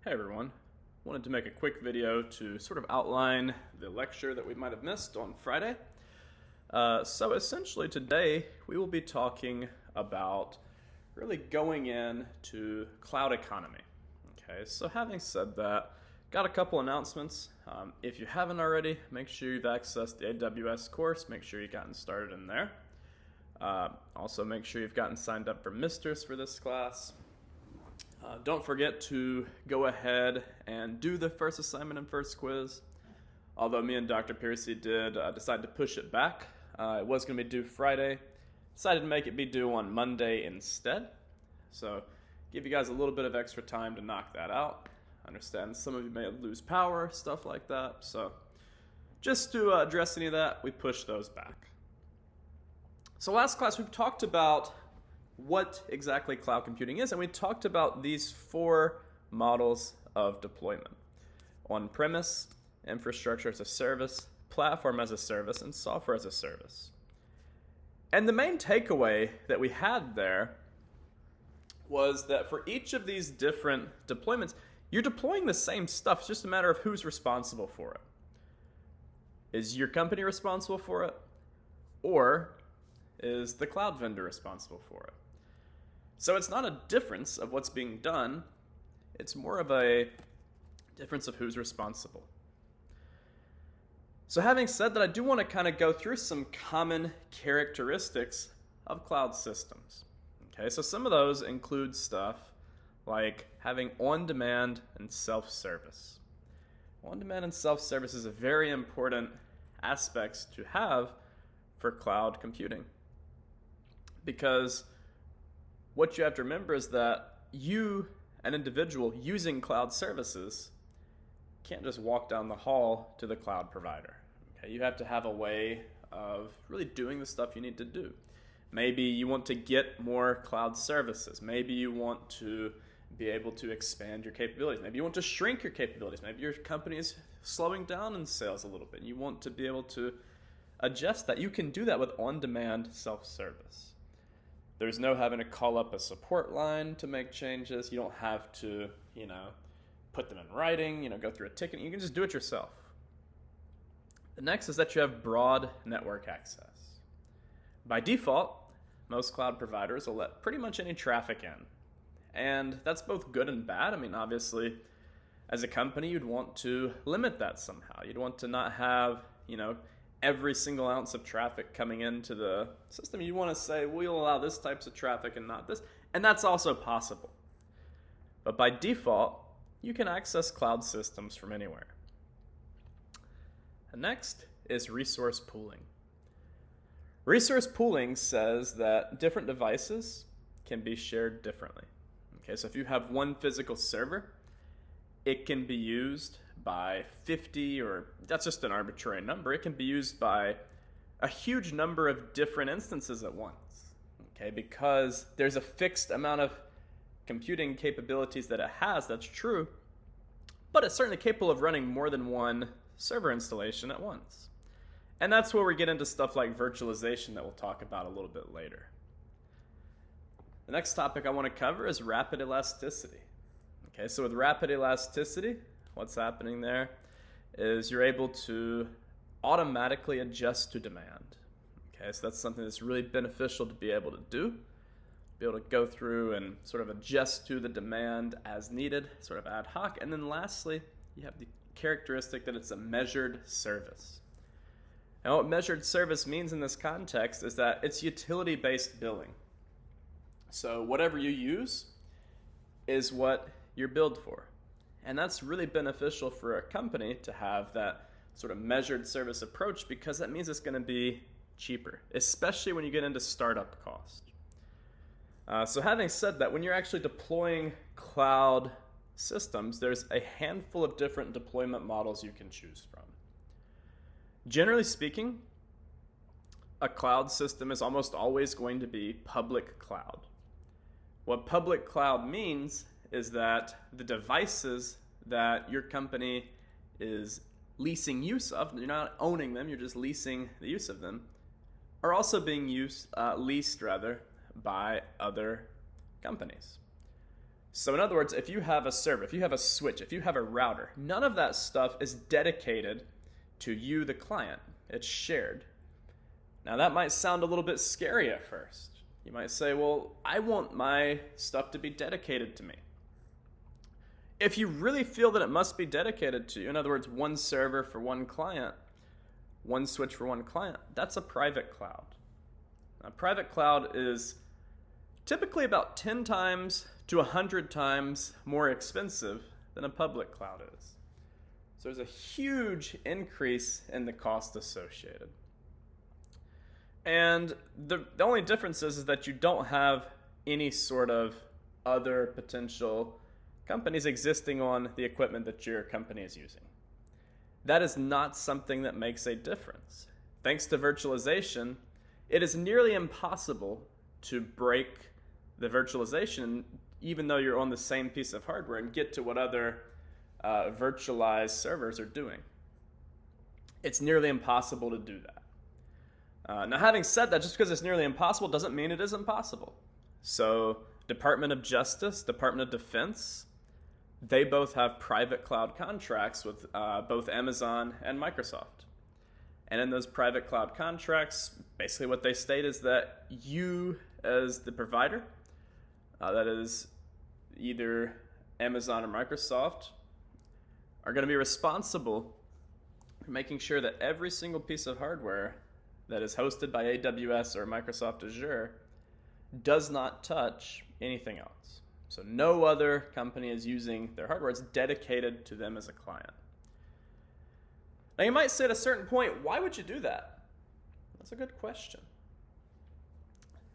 Hey everyone, wanted to make a quick video to sort of outline the lecture that we might have missed on Friday. So essentially today we will be talking about really going into cloud economy. Okay, so having said that, got a couple announcements. If you haven't already, make sure you've accessed the AWS course, make sure you've gotten started in there. Also make sure you've gotten signed up for Misters for this class. Don't forget to go ahead and do the first assignment and first quiz. Although me and Dr. Piercy did decide to push it back. It was going to be due Friday. Decided to make it be due on Monday instead. So give you guys a little bit of extra time to knock that out. I understand some of you may lose power, stuff like that. So just to address any of that, we pushed those back. So last class we've talked about what exactly cloud computing is, and we talked about these four models of deployment: on-premise, infrastructure as a service, platform as a service, and software as a service. And the main takeaway that we had there was that for each of these different deployments, you're deploying the same stuff. It's just a matter of who's responsible for it. Is your company responsible for it, or is the cloud vendor responsible for it? So it's not a difference of what's being done, it's more of a difference of who's responsible. So having said that, I do want to kind of go through some common characteristics of cloud systems. Okay, so some of those include stuff like having on-demand and self-service. On-demand and self-service is a very important aspects to have for cloud computing, because what you have to remember is that you, an individual using cloud services, can't just walk down the hall to the cloud provider. Okay, you have to have a way of really doing the stuff you need to do. Maybe you want to get more cloud services. Maybe you want to be able to expand your capabilities. Maybe you want to shrink your capabilities. Maybe your company is slowing down in sales a little bit. You want to be able to adjust that. You can do that with on-demand self-service. There's no having to call up a support line to make changes. You don't have to, put them in writing, go through a ticket. You can just do it yourself. The next is that you have broad network access. By default, most cloud providers will let pretty much any traffic in. And that's both good and bad. Obviously, as a company, you'd want to limit that somehow. You'd want to not have, every single ounce of traffic coming into the system. You want to say, we'll allow this types of traffic and not this. And that's also possible. But by default, you can access cloud systems from anywhere. The next is resource pooling. Resource pooling says that different devices can be shared differently. Okay, so if you have one physical server, it can be used by 50, or that's just an arbitrary number. It can be used by a huge number of different instances at once, okay, because there's a fixed amount of computing capabilities that it has. That's true, but it's certainly capable of running more than one server installation at once. And that's where we get into stuff like virtualization that we'll talk about a little bit later. The next topic I want to cover is rapid elasticity. Okay, so with rapid elasticity, what's happening there is you're able to automatically adjust to demand. Okay, so that's something that's really beneficial to be able to do. Be able to go through and sort of adjust to the demand as needed, sort of ad hoc. And then lastly, you have the characteristic that it's a measured service. Now, what measured service means in this context is that it's utility-based billing. So whatever you use is what you're billed for. And that's really beneficial for a company to have that sort of measured service approach, because that means it's going to be cheaper, especially when you get into startup cost. So having said that, when you're actually deploying cloud systems, there's a handful of different deployment models you can choose from. Generally speaking, a cloud system is almost always going to be public cloud. What public cloud means is that the devices that your company is leasing use of, you're not owning them, you're just leasing the use of them, are also being leased by other companies. So in other words, if you have a server, if you have a switch, if you have a router, none of that stuff is dedicated to you, the client. It's shared. Now that might sound a little bit scary at first. You might say, well, I want my stuff to be dedicated to me. If you really feel that it must be dedicated to you, in other words, one server for one client, one switch for one client, that's a private cloud. A private cloud is typically about 10 times to 100 times more expensive than a public cloud is. So there's a huge increase in the cost associated. And the only difference is that you don't have any sort of other potential companies existing on the equipment that your company is using. That is not something that makes a difference. Thanks to virtualization, it is nearly impossible to break the virtualization even though you're on the same piece of hardware and get to what other virtualized servers are doing. It's nearly impossible to do that. Now, having said that, just because it's nearly impossible doesn't mean it is impossible. So, Department of Justice, Department of Defense, they both have private cloud contracts with both Amazon and Microsoft. And in those private cloud contracts, basically what they state is that you, as the provider, that is either Amazon or Microsoft, are going to be responsible for making sure that every single piece of hardware that is hosted by AWS or Microsoft Azure does not touch anything else. So no other company is using their hardware. It's dedicated to them as a client. Now you might say at a certain point, why would you do that? That's a good question.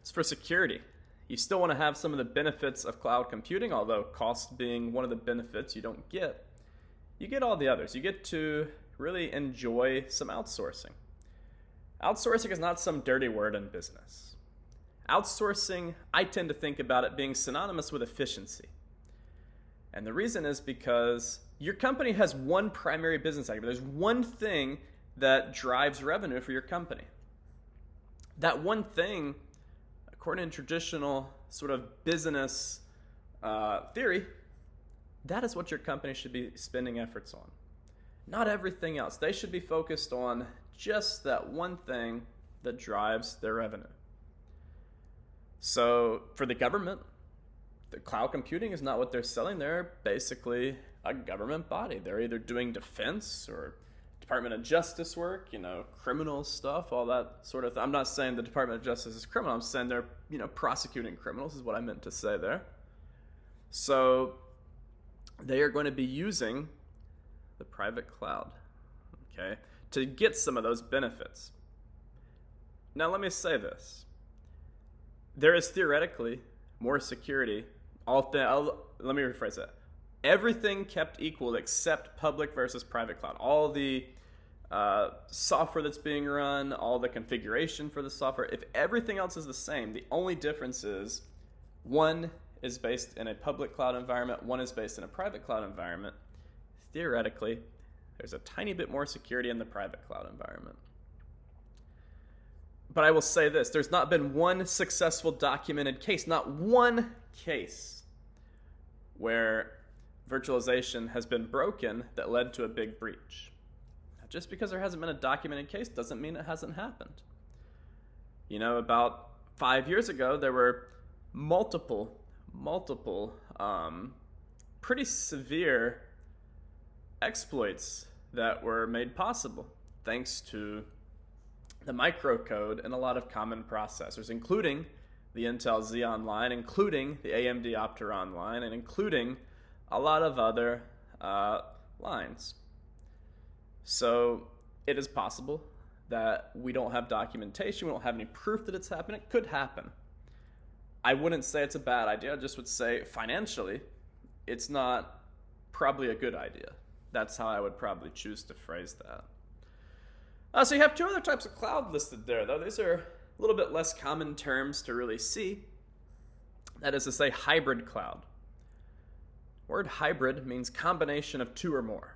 It's for security. You still want to have some of the benefits of cloud computing, although cost being one of the benefits you don't get. You get all the others. You get to really enjoy some outsourcing. Outsourcing is not some dirty word in business. Outsourcing, I tend to think about it being synonymous with efficiency. And the reason is because your company has one primary business activity. There's one thing that drives revenue for your company. That one thing, according to traditional sort of business theory, that is what your company should be spending efforts on. Not everything else. They should be focused on just that one thing that drives their revenue. So for the government, the cloud computing is not what they're selling. They're basically a government body. They're either doing defense or Department of Justice work, criminal stuff, all that sort of thing. I'm not saying the Department of Justice is criminal. I'm saying they're, prosecuting criminals is what I meant to say there. So they are going to be using the private cloud, okay, to get some of those benefits. Now let me say this. There is theoretically more security. Let me rephrase that. Everything kept equal except public versus private cloud. All the software that's being run, all the configuration for the software, if everything else is the same, the only difference is one is based in a public cloud environment, one is based in a private cloud environment. Theoretically, there's a tiny bit more security in the private cloud environment. But I will say this, there's not been one successful documented case, not one case, where virtualization has been broken that led to a big breach. Now, just because there hasn't been a documented case doesn't mean it hasn't happened. About 5 years ago, there were multiple pretty severe exploits that were made possible thanks to the microcode and a lot of common processors, including the Intel Xeon line, including the AMD Opteron line, and including a lot of other lines. So it is possible that we don't have documentation, we don't have any proof that it's happened. It could happen. I wouldn't say it's a bad idea, I just would say financially, it's not probably a good idea. That's how I would probably choose to phrase that. So you have two other types of cloud listed there, though. These are a little bit less common terms to really see. That is to say, hybrid cloud. Word hybrid means combination of two or more.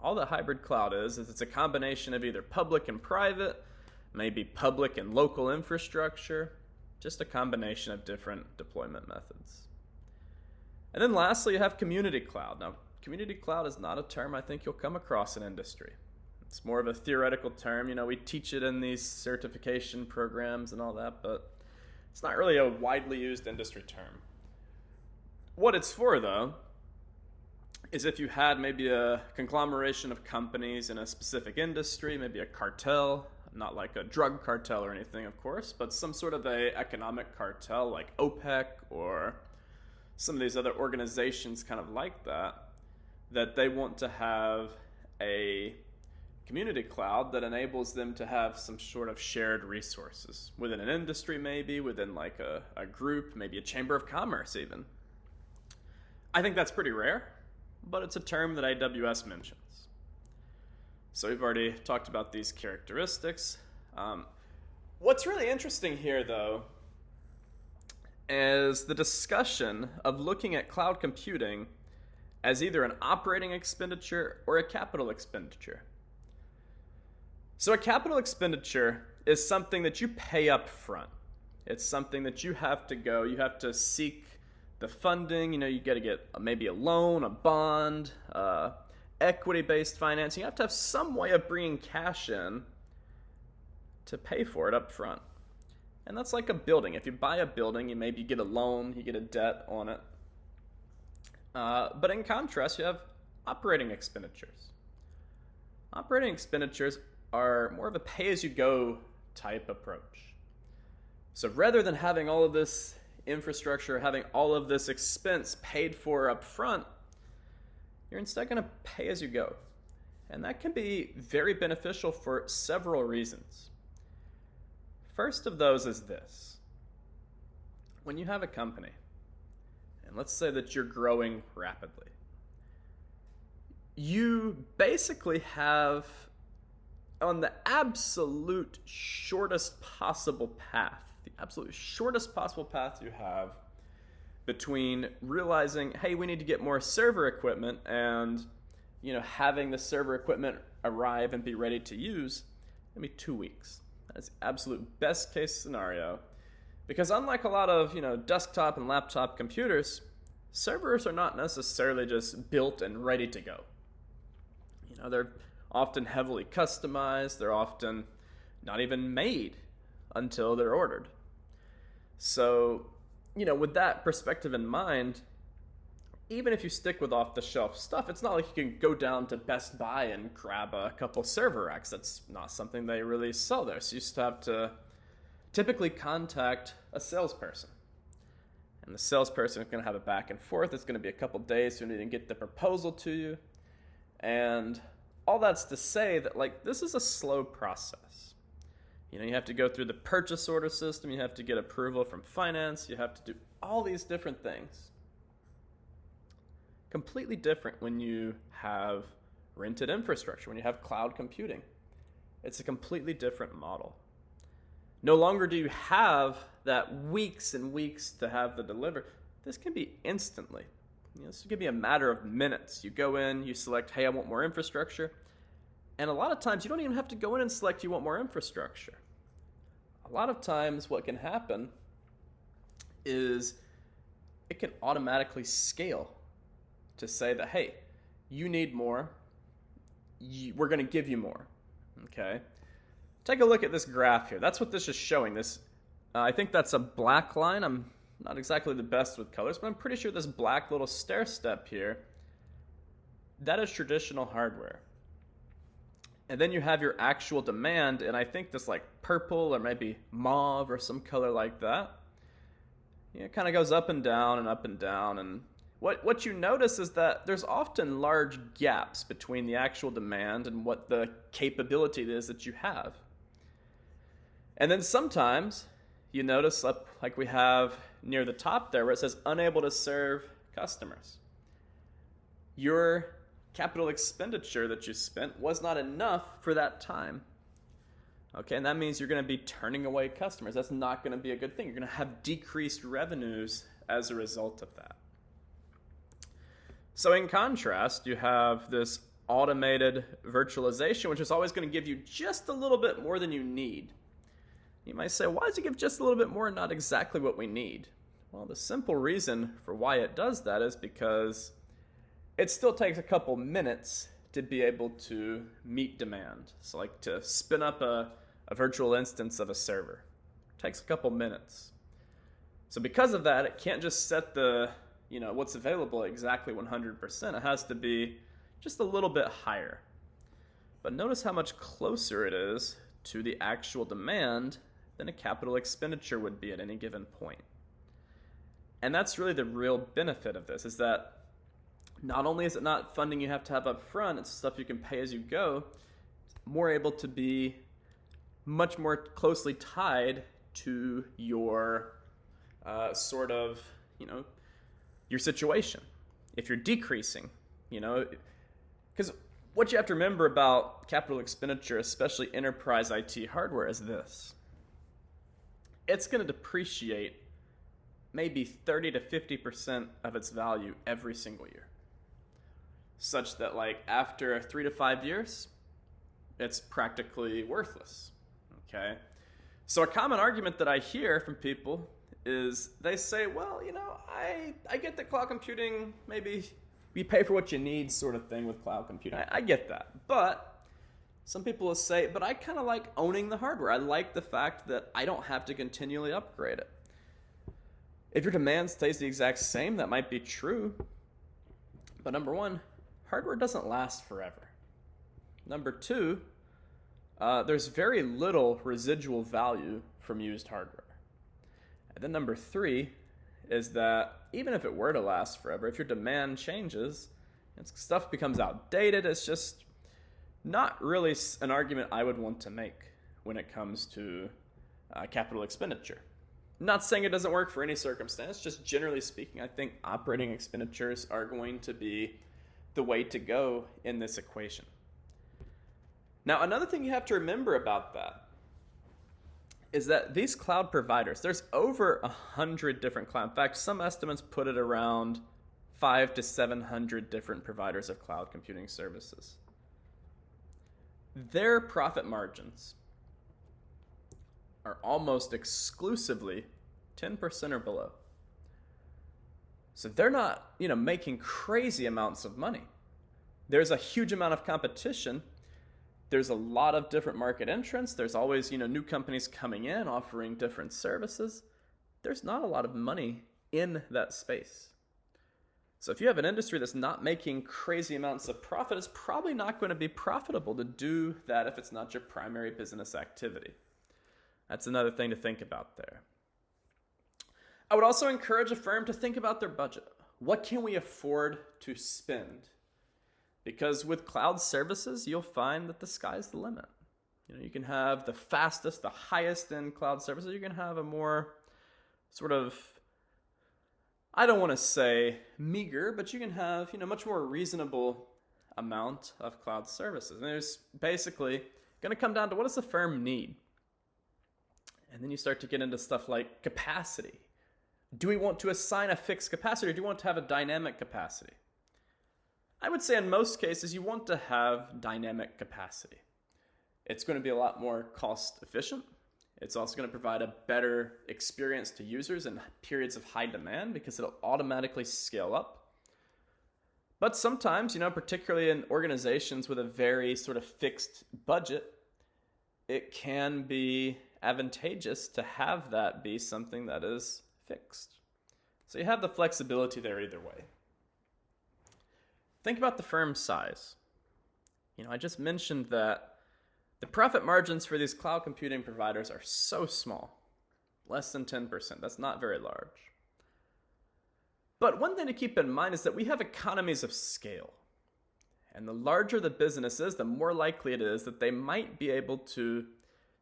All that hybrid cloud is it's a combination of either public and private, maybe public and local infrastructure, just a combination of different deployment methods. And then lastly, you have community cloud. Now, community cloud is not a term I think you'll come across in industry. It's more of a theoretical term. We teach it in these certification programs and all that, but it's not really a widely used industry term. What it's for, though, is if you had maybe a conglomeration of companies in a specific industry, maybe a cartel, not like a drug cartel or anything, of course, but some sort of a economic cartel like OPEC or some of these other organizations kind of like that they want to have a community cloud that enables them to have some sort of shared resources within an industry, maybe within like a group, maybe a chamber of commerce even. I think that's pretty rare, but it's a term that AWS mentions. So we've already talked about these characteristics. What's really interesting here, though, is the discussion of looking at cloud computing as either an operating expenditure or a capital expenditure. So a capital expenditure is something that you pay up front. It's something that you have to seek the funding. You got to get maybe a loan, a bond, equity-based financing. You have to have some way of bringing cash in to pay for it up front. And that's like a building. If you buy a building, you maybe get a loan, you get a debt on it. But in contrast, you have operating expenditures. Operating expenditures are more of a pay-as-you-go type approach. So rather than having all of this infrastructure, having all of this expense paid for up front, you're instead going to pay as you go. And that can be very beneficial for several reasons. First of those is this. When you have a company, and let's say that you're growing rapidly, you basically have, on the absolute shortest possible path, you have between realizing, hey, we need to get more server equipment, and having the server equipment arrive and be ready to use, maybe 2 weeks. That's the absolute best case scenario. Because unlike a lot of desktop and laptop computers, servers are not necessarily just built and ready to go. They're often heavily customized. They're often not even made until they're ordered. So, with that perspective in mind, even if you stick with off-the-shelf stuff, it's not like you can go down to Best Buy and grab a couple server racks. That's not something they really sell there. So you just have to typically contact a salesperson. And the salesperson is going to have a back and forth. It's going to be a couple days to even get the proposal to you. And all that's to say that, this is a slow process. You have to go through the purchase order system. You have to get approval from finance. You have to do all these different things. Completely different when you have rented infrastructure, when you have cloud computing. It's a completely different model. No longer do you have that weeks and weeks to have the deliver. This can be instantly. This could be a matter of minutes. You go in, you select, hey, I want more infrastructure. And a lot of times you don't even have to go in and select you want more infrastructure. A lot of times what can happen is it can automatically scale to say that, hey, you need more, we're going to give you more. Okay? Take a look at this graph here. That's what this is showing. I think that's a black line. I'm not exactly the best with colors, but I'm pretty sure this black little stair step here, that is traditional hardware. And then you have your actual demand, and I think this purple or maybe mauve or some color like that. It kind of goes up and down and up and down. And what you notice is that there's often large gaps between the actual demand and what the capability is that you have. And then sometimes you notice like we have near the top there where it says unable to serve customers. Your capital expenditure that you spent was not enough for that time. Okay, and that means you're going to be turning away customers. That's not going to be a good thing. You're going to have decreased revenues as a result of that. So in contrast, you have this automated virtualization, which is always going to give you just a little bit more than you need. You might say, why does it give just a little bit more and not exactly what we need? Well, the simple reason for why it does that is because it still takes a couple minutes to be able to meet demand. So like to spin up a virtual instance of a server. It takes a couple minutes. So because of that, it can't just set the, what's available at exactly 100%. It has to be just a little bit higher. But notice how much closer it is to the actual demand than a capital expenditure would be at any given point. And that's really the real benefit of this, is that not only is it not funding you have to have up front, it's stuff you can pay as you go, more able to be much more closely tied to your your situation. If you're decreasing, because what you have to remember about capital expenditure, especially enterprise IT hardware, is this. It's going to depreciate maybe 30 to 50% of its value every single year. Such that after 3 to 5 years, it's practically worthless. Okay? So a common argument that I hear from people is they say, well, I get that cloud computing, maybe you pay for what you need sort of thing with cloud computing. I get that. But some people will say, but I kind of like owning the hardware. I like the fact that I don't have to continually upgrade it. If your demand stays the exact same, that might be true. But number one, hardware doesn't last forever. Number two, there's very little residual value from used hardware. And then number three is that even if it were to last forever, if your demand changes and stuff becomes outdated, it's just not really an argument I would want to make when it comes to capital expenditure. I'm not saying it doesn't work for any circumstance, just generally speaking, I think operating expenditures are going to be the way to go in this equation. Now, another thing you have to remember about that is that these cloud providers, there's over 100 different cloud. In fact, some estimates put it around 500 to 700 different providers of cloud computing services. Their profit margins are almost exclusively 10% or below. So they're not, making crazy amounts of money. There's a huge amount of competition. There's a lot of different market entrants. There's always, new companies coming in offering different services. There's not a lot of money in that space. So if you have an industry that's not making crazy amounts of profit, it's probably not going to be profitable to do that if it's not your primary business activity. That's another thing to think about there. I would also encourage a firm to think about their budget. What can we afford to spend? Because with cloud services, you'll find that the sky's the limit. You can have the fastest, the highest end cloud services. You can have a more sort of, I don't want to say meager, but you can have, much more reasonable amount of cloud services. And there's basically going to come down to what does the firm need? And then you start to get into stuff like capacity. Do we want to assign a fixed capacity, or do you want to have a dynamic capacity? I would say in most cases, you want to have dynamic capacity. It's going to be a lot more cost efficient. It's also going to provide a better experience to users in periods of high demand because it'll automatically scale up. But sometimes, particularly in organizations with a very sort of fixed budget, it can be advantageous to have that be something that is fixed. So you have the flexibility there either way. Think about the firm's size. I just mentioned that the profit margins for these cloud computing providers are so small, less than 10%. That's not very large. But one thing to keep in mind is that we have economies of scale. And the larger the business is, the more likely it is that they might be able to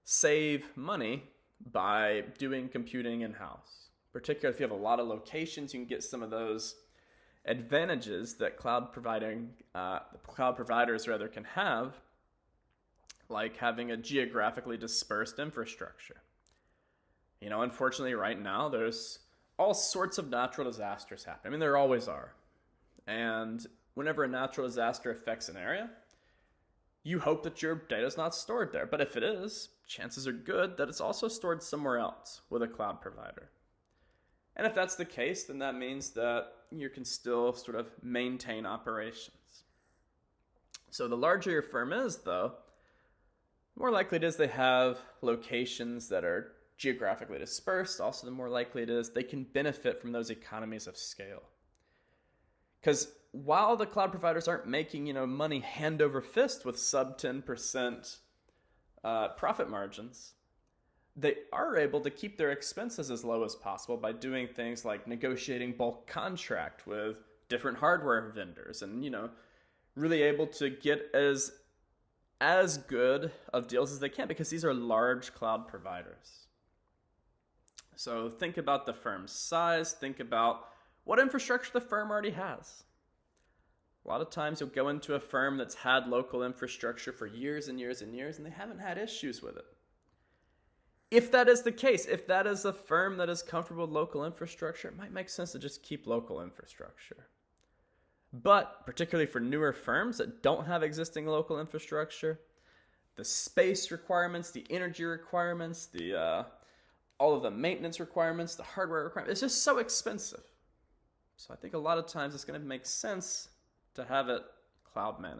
save money by doing computing in-house. Particularly if you have a lot of locations, you can get some of those advantages that cloud providers can have, like having a geographically dispersed infrastructure. Unfortunately right now there's all sorts of natural disasters happening. There always are. And whenever a natural disaster affects an area, you hope that your data is not stored there. But if it is, chances are good that it's also stored somewhere else with a cloud provider. And if that's the case, then that means that you can still sort of maintain operations. So the larger your firm is, though, the more likely it is they have locations that are geographically dispersed. Also, the more likely it is they can benefit from those economies of scale. Because while the cloud providers aren't making money hand over fist with sub 10% profit margins, they are able to keep their expenses as low as possible by doing things like negotiating bulk contract with different hardware vendors, and really able to get as good of deals as they can, because these are large cloud providers. So think about the firm's size, think about what infrastructure the firm already has. A lot of times you'll go into a firm that's had local infrastructure for years and years and years, and they haven't had issues with it. If that is the case, if that is a firm that is comfortable with local infrastructure, it might make sense to just keep local infrastructure. But particularly for newer firms that don't have existing local infrastructure, the space requirements, the energy requirements, all of the maintenance requirements, the hardware requirements, it's just so expensive. So I think a lot of times it's going to make sense to have it cloud managed.